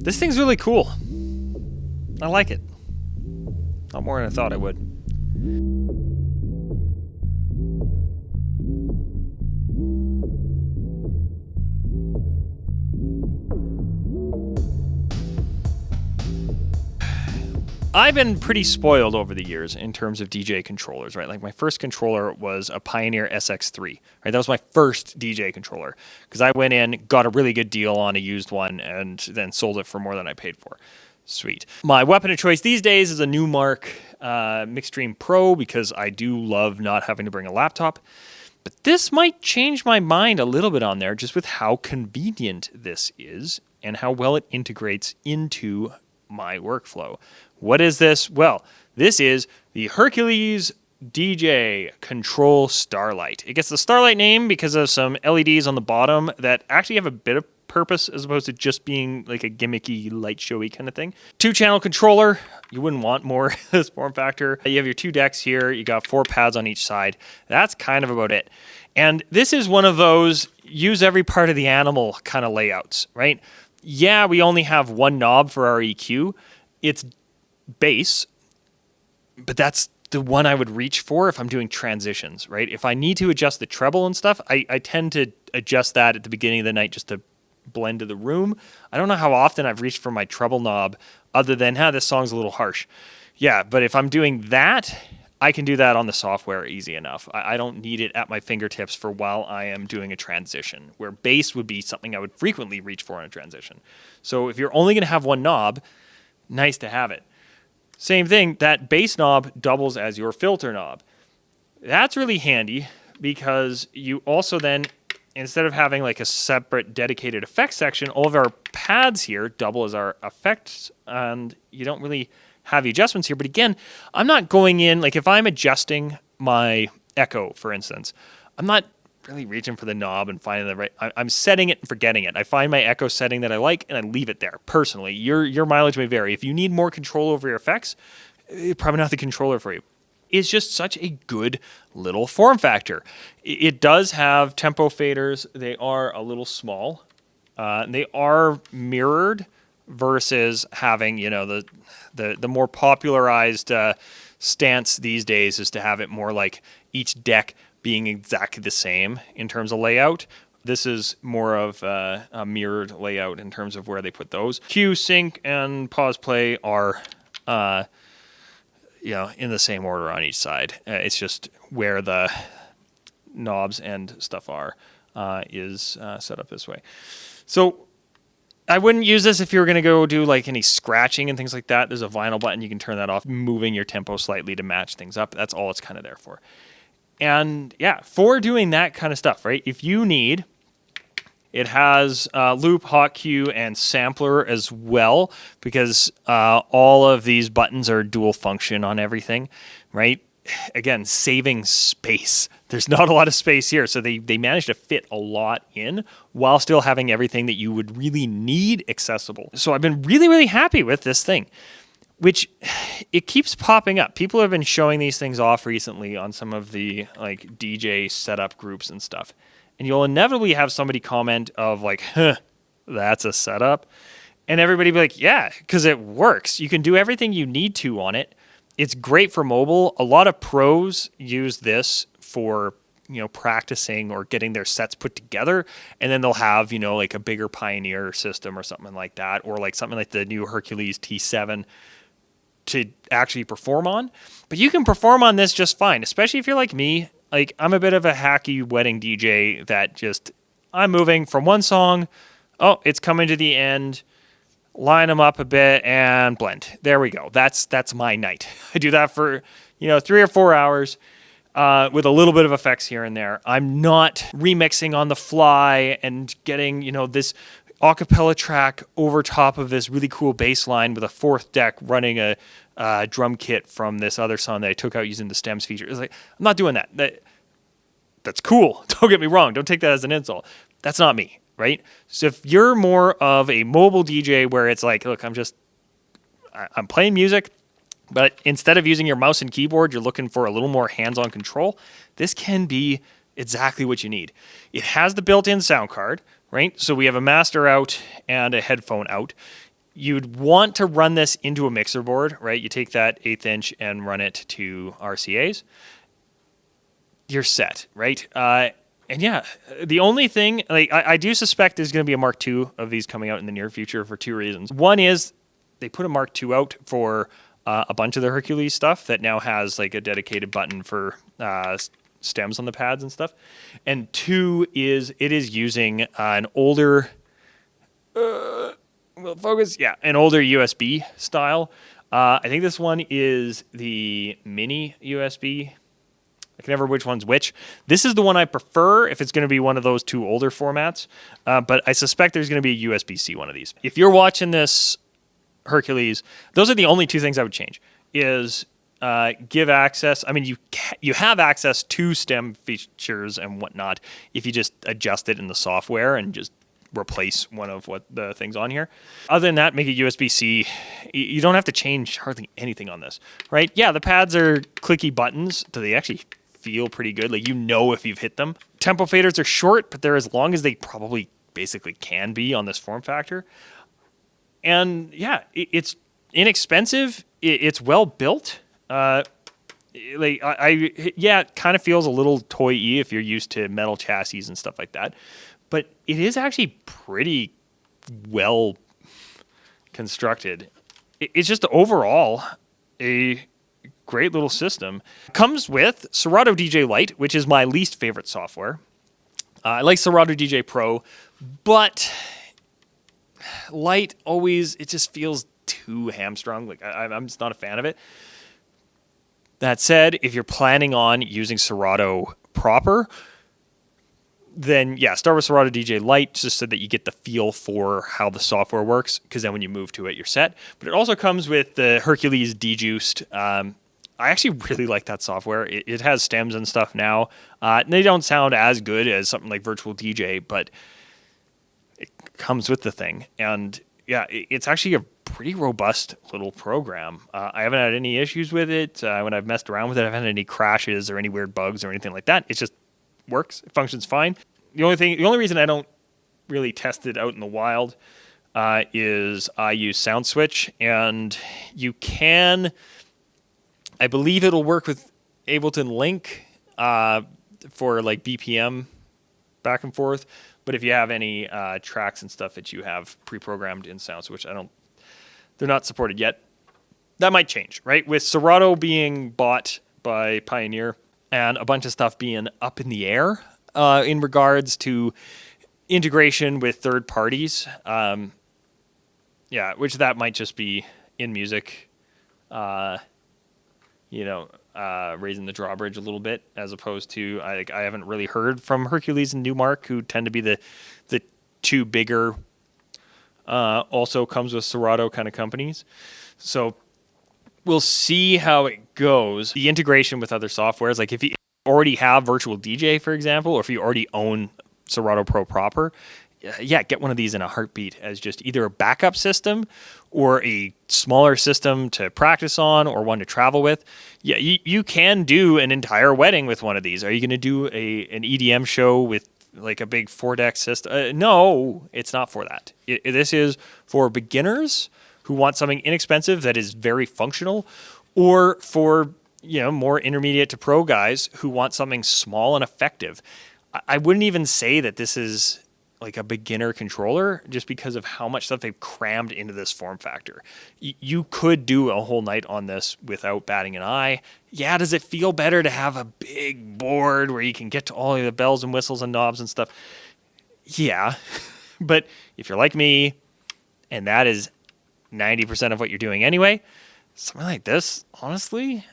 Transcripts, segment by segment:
This thing's really cool. I like it. A lot more than I thought I would. I've been pretty spoiled over the years in terms of DJ controllers, right? Like my first controller was a Pioneer SX3, right? That was my first DJ controller because I went in, got a really good deal on a used one, and then sold it for more than I paid for. Sweet. My weapon of choice these days is a Newmark Mixstream Pro because I do love not having to bring a laptop. But this might change my mind a little bit on there just with how convenient this is and how well it integrates into my workflow. What is this? Well, this is the Hercules DJ Control Starlight. It gets the Starlight name because of some LEDs on the bottom that actually have a bit of purpose as opposed to just being like a gimmicky, light showy kind of thing. 2-channel controller. You wouldn't want more this form factor. You have your 2 decks here. You got 4 pads on each side. That's kind of about it. And this is one of those use every part of the animal kind of layouts, right? Yeah, we only have 1 knob for our EQ. It's bass, but that's the one I would reach for if I'm doing transitions, right? If I need to adjust the treble and stuff, I tend to adjust that at the beginning of the night just to blend to the room. I don't know how often I've reached for my treble knob other than, this song's a little harsh. Yeah, but if I'm doing that, I can do that on the software easy enough. I don't need it at my fingertips for while I am doing a transition, where bass would be something I would frequently reach for in a transition. So if you're only going to have 1 knob, nice to have it. Same thing, that bass knob doubles as your filter knob. That's really handy because you also then, instead of having like a separate dedicated effects section, all of our pads here double as our effects, and you don't really have the adjustments here. But again, I'm not going in, like if I'm adjusting my echo, for instance, I'm not really reaching for the knob and finding the right, I'm setting it and forgetting it. I find my echo setting that I like and I leave it there. Personally, your mileage may vary. If you need more control over your effects, probably not the controller for you. It's just such a good little form factor. It does have tempo faders. They are a little small. They are mirrored versus having, the more popularized stance these days is to have it more like each deck being exactly the same in terms of layout. This is more of a mirrored layout in terms of where they put those. Cue, sync, and pause play are in the same order on each side. It's just where the knobs and stuff are is set up this way. So I wouldn't use this if you were going to go do like any scratching and things like that. There's a vinyl button. You can turn that off, moving your tempo slightly to match things up. That's all it's kind of there for. And yeah, for doing that kind of stuff, right? If you need, it has loop, hot cue, and sampler as well, because all of these buttons are dual function on everything, right? Again, saving space. There's not a lot of space here, so they managed to fit a lot in while still having everything that you would really need accessible. So I've been really, really happy with this thing, which it keeps popping up. People have been showing these things off recently on some of the like DJ setup groups and stuff. And you'll inevitably have somebody comment of like, that's a setup. And everybody be like, yeah, because it works. You can do everything you need to on it. It's great for mobile. A lot of pros use this for, practicing or getting their sets put together. And then they'll have, like a bigger Pioneer system or something like that. Or like something like the new Hercules T7 to actually perform on. But you can perform on this just fine, especially if you're like me. Like, I'm a bit of a hacky wedding DJ that just, I'm moving from one song, it's coming to the end, line them up a bit, and blend. There we go. That's my night. I do that for, 3 or 4 hours with a little bit of effects here and there. I'm not remixing on the fly and getting, this acapella track over top of this really cool bass line with a 4th deck running a drum kit from this other song that I took out using the stems feature. It's like, I'm not doing that. That's cool. Don't get me wrong. Don't take that as an insult. That's not me, right? So if you're more of a mobile DJ where it's like, look, I'm playing music, but instead of using your mouse and keyboard, you're looking for a little more hands-on control, this can be exactly what you need. It has the built-in sound card, right? So we have a master out and a headphone out. you'd want to run this into a mixer board, right? You take that 1/8 inch and run it to RCAs. You're set, right? And yeah, the only thing, like I do suspect there's going to be a Mark II of these coming out in the near future for two reasons. One is they put a Mark II out for a bunch of the Hercules stuff that now has like a dedicated button for stems on the pads and stuff. And two is it is using an older, an older USB style. I think this one is the mini USB. I can never remember which one's which. This is the one I prefer if it's going to be one of those two older formats. But I suspect there's going to be a USB-C one of these. If you're watching this Hercules, those are the only two things I would change. Is give access. I mean, you have access to stem features and whatnot if you just adjust it in the software and just replace one of what the things on here. Other than that, make it USB-C. You don't have to change hardly anything on this, right? Yeah, the pads are clicky buttons, so they actually feel pretty good. Like, you know if you've hit them. Tempo faders are short, but they're as long as they probably basically can be on this form factor. And yeah, it's inexpensive. It's well built. It kind of feels a little toy-y if you're used to metal chassis and stuff like that. But it is actually pretty well constructed. It's just overall a great little system. Comes with Serato DJ Lite, which is my least favorite software. I like Serato DJ Pro, but Lite always, it just feels too hamstrung. Like I'm just not a fan of it. That said, if you're planning on using Serato proper, then yeah, start with Serato DJ Lite just so that you get the feel for how the software works, because then when you move to it, you're set. But it also comes with the Hercules Dejuiced. I actually really like that software. It has stems and stuff now. They don't sound as good as something like Virtual DJ, but it comes with the thing. And yeah, it's actually a pretty robust little program. I haven't had any issues with it. When I've messed around with it, I haven't had any crashes or any weird bugs or anything like that. It just works. It functions fine. The only reason I don't really test it out in the wild is I use SoundSwitch, and you can, I believe it'll work with Ableton Link for like BPM back and forth. But if you have any tracks and stuff that you have pre-programmed in SoundSwitch, they're not supported yet. That might change, right? With Serato being bought by Pioneer and a bunch of stuff being up in the air in regards to integration with third parties, which that might just be in music, raising the drawbridge a little bit, as opposed to I haven't really heard from Hercules and Newmark, who tend to be the two bigger. Also comes with Serato kind of companies. So we'll see how it goes. The integration with other softwares, like if you already have Virtual DJ, for example, or if you already own Serato Pro proper, get one of these in a heartbeat as just either a backup system or a smaller system to practice on or one to travel with. Yeah, you can do an entire wedding with one of these. Are you going to do an EDM show with like a big 4-deck system? No, it's not for that. This is for beginners who want something inexpensive that is very functional, or for more intermediate to pro guys who want something small and effective. I wouldn't even say that this is like a beginner controller, just because of how much stuff they've crammed into this form factor. You could do a whole night on this without batting an eye. Yeah, does it feel better to have a big board where you can get to all of the bells and whistles and knobs and stuff? Yeah, but if you're like me, and that is 90% of what you're doing anyway, something like this, honestly,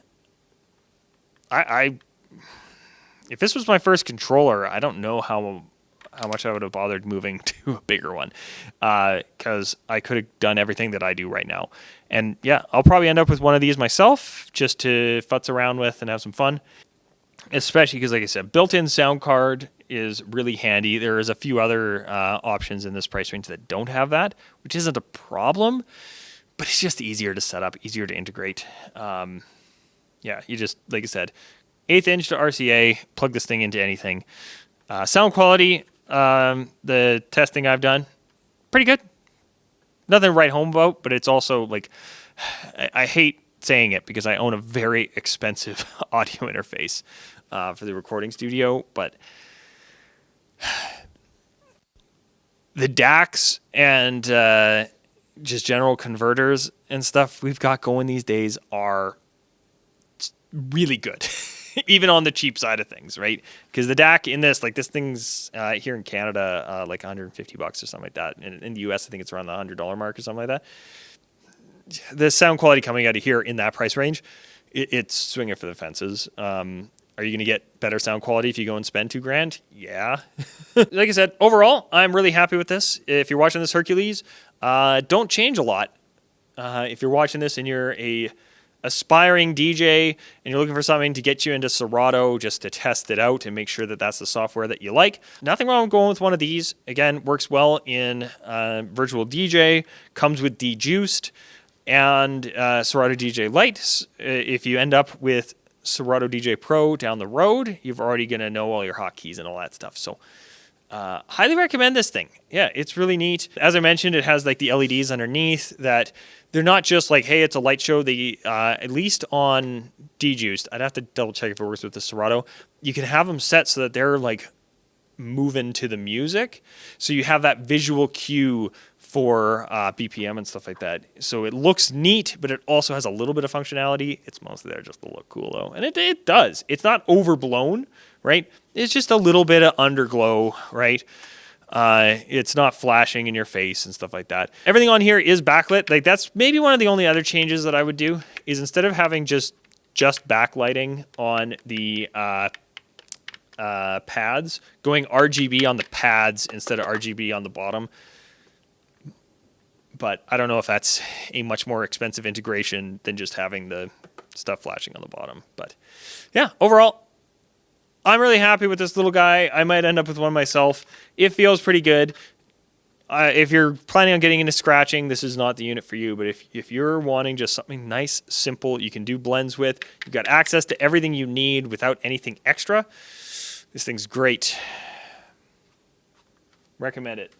if this was my first controller, I don't know how much I would have bothered moving to a bigger one, because I could have done everything that I do right now. And yeah, I'll probably end up with one of these myself just to futz around with and have some fun, especially because, like I said, built-in sound card is really handy. There is a few other options in this price range that don't have that, which isn't a problem, but it's just easier to set up, easier to integrate. You just, like I said, 1/8 inch to RCA, plug this thing into anything. Sound quality, the testing I've done, pretty good. nothing to write home about, but it's also like, I hate saying it because I own a very expensive audio interface for the recording studio, but the DACs and just general converters and stuff we've got going these days are really good, even on the cheap side of things, right? Because the DAC in this, like this thing's here in Canada, like $150 or something like that. And in the US, I think it's around the $100 mark or something like that. The sound quality coming out of here in that price range, it's swinging for the fences. Are you going to get better sound quality if you go and spend $2,000? Yeah. Like I said, overall, I'm really happy with this. If you're watching this Hercules, don't change a lot. If you're watching this and you're a aspiring DJ and you're looking for something to get you into Serato just to test it out and make sure that that's the software that you like, nothing wrong with going with one of these. Again, works well in Virtual DJ, comes with Dejuiced and Serato DJ Lite. If you end up with Serato DJ Pro down the road, you're already going to know all your hotkeys and all that stuff. So highly recommend this thing. Yeah, it's really neat. As I mentioned, it has like the LEDs underneath that they're not just like, hey, it's a light show. They, at least on Dejuiced, I'd have to double check if it works with the Serato. You can have them set so that they're like moving to the music. So you have that visual cue for BPM and stuff like that. So it looks neat, but it also has a little bit of functionality. It's mostly there just to look cool, though. And it does. It's not overblown, right? It's just a little bit of underglow, right? It's not flashing in your face and stuff like that. Everything on here is backlit. Like that's maybe one of the only other changes that I would do is instead of having just backlighting on the pads, going RGB on the pads instead of RGB on the bottom. But I don't know if that's a much more expensive integration than just having the stuff flashing on the bottom. But yeah, overall, I'm really happy with this little guy. I might end up with one myself. It feels pretty good. If you're planning on getting into scratching, this is not the unit for you. But if you're wanting just something nice, simple, you can do blends with, you've got access to everything you need without anything extra, this thing's great. Recommend it.